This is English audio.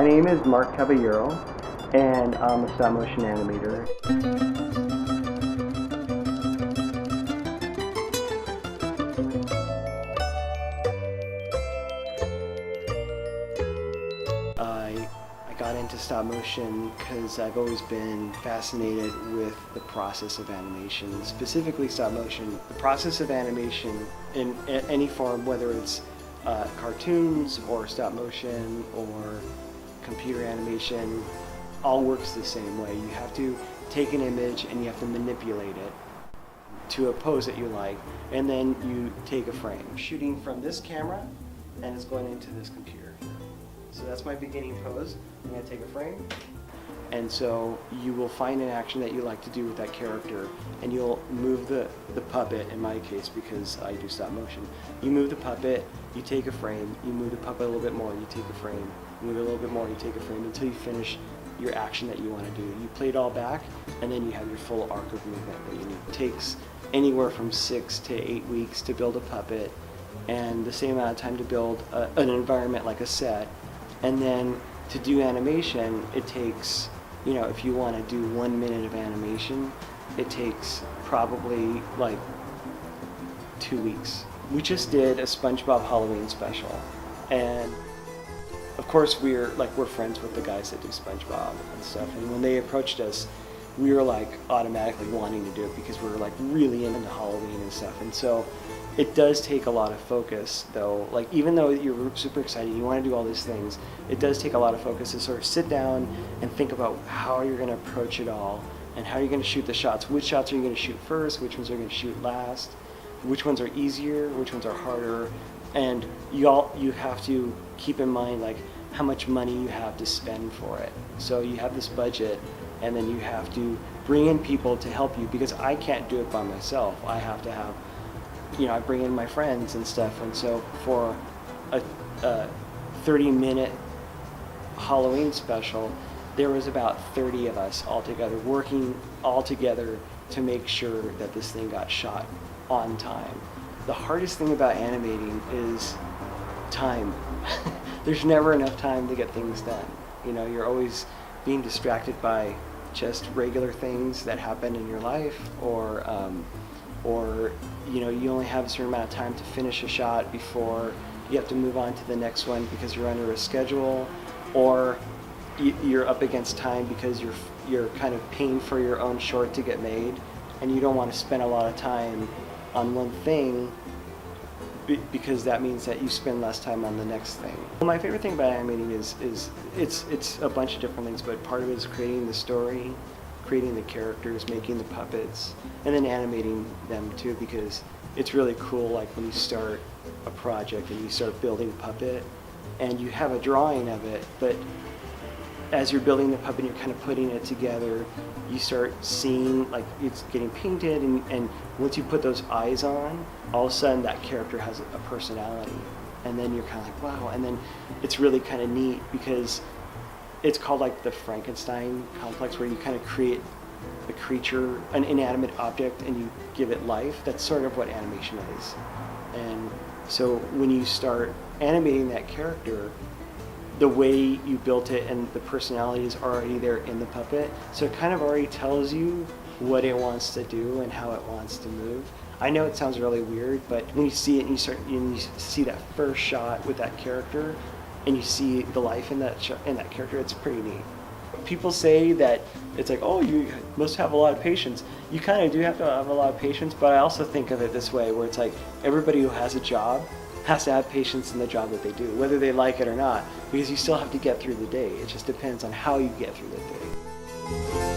name is Mark Caballero, and I'm a stop motion animator. I got into stop motion because I've always been fascinated with the process of animation, specifically stop motion. The process of animation in any form, whether it's cartoons or stop motion or computer animation, all works the same way. You have to take an image and you have to manipulate it to a pose that you like, and then you take a frame. I'm shooting from this camera and it's going into this computer. So that's my beginning pose. I'm going to take a frame, and so you will find an action that you like to do with that character, and you'll move the puppet, in my case because I do stop motion. You move the puppet, you take a frame, you move the puppet a little bit more, you take a frame, you move it a little bit more, you take a frame, until you finish your action that you want to do. You play it all back, and then you have your full arc of movement that you need. It takes anywhere from 6 to 8 weeks to build a puppet, and the same amount of time to build an environment like a set. And then to do animation, it takes, you know, if you want to do 1 minute of animation, it takes probably like 2 weeks. We just did a SpongeBob Halloween special, and of course we're friends with the guys that do SpongeBob and stuff, and when they approached us, we were like automatically wanting to do it because we were like really into Halloween and stuff. And so it does take a lot of focus, though. Like, even though you're super excited, you want to do all these things, it does take a lot of focus to sort of sit down and think about how you're going to approach it all and how you're going to shoot the shots. Which shots are you going to shoot first? Which ones are you going to shoot last? Which ones are easier? Which ones are harder? And you have to keep in mind like how much money you have to spend for it. So you have this budget, and then you have to bring in people to help you, because I can't do it by myself. I have to have, you know, I bring in my friends and stuff, and so for a 30-minute Halloween special, there was about 30 of us all together, working all together to make sure that this thing got shot on time. The hardest thing about animating is time. There's never enough time to get things done. You know, you're always being distracted by just regular things that happen in your life, or you know, you only have a certain amount of time to finish a shot before you have to move on to the next one because you're under a schedule, or you're up against time because you're kind of paying for your own short to get made, and you don't want to spend a lot of time on one thing because that means that you spend less time on the next thing. Well, my favorite thing about animating is it's a bunch of different things, but part of it is creating the story, creating the characters, making the puppets, and then animating them too, because it's really cool, like when you start a project and you start building a puppet and you have a drawing of it, but as you're building the puppet and you're kind of putting it together, you start seeing like it's getting painted, and once you put those eyes on, all of a sudden that character has a personality, and then you're kind of like, wow. And then it's really kind of neat because it's called like the Frankenstein complex, where you kind of create a creature, an inanimate object, and you give it life. That's sort of what animation is. And so when you start animating that character, the way you built it and the personality is already there in the puppet, so it kind of already tells you what it wants to do and how it wants to move. I know it sounds really weird, but when you see it and you see that first shot with that character, and you see the life in that character, it's pretty neat. People say that it's like, oh, you must have a lot of patience. You kind of do have to have a lot of patience, but I also think of it this way, where it's like everybody who has a job has to have patience in the job that they do, whether they like it or not, because you still have to get through the day. It just depends on how you get through the day.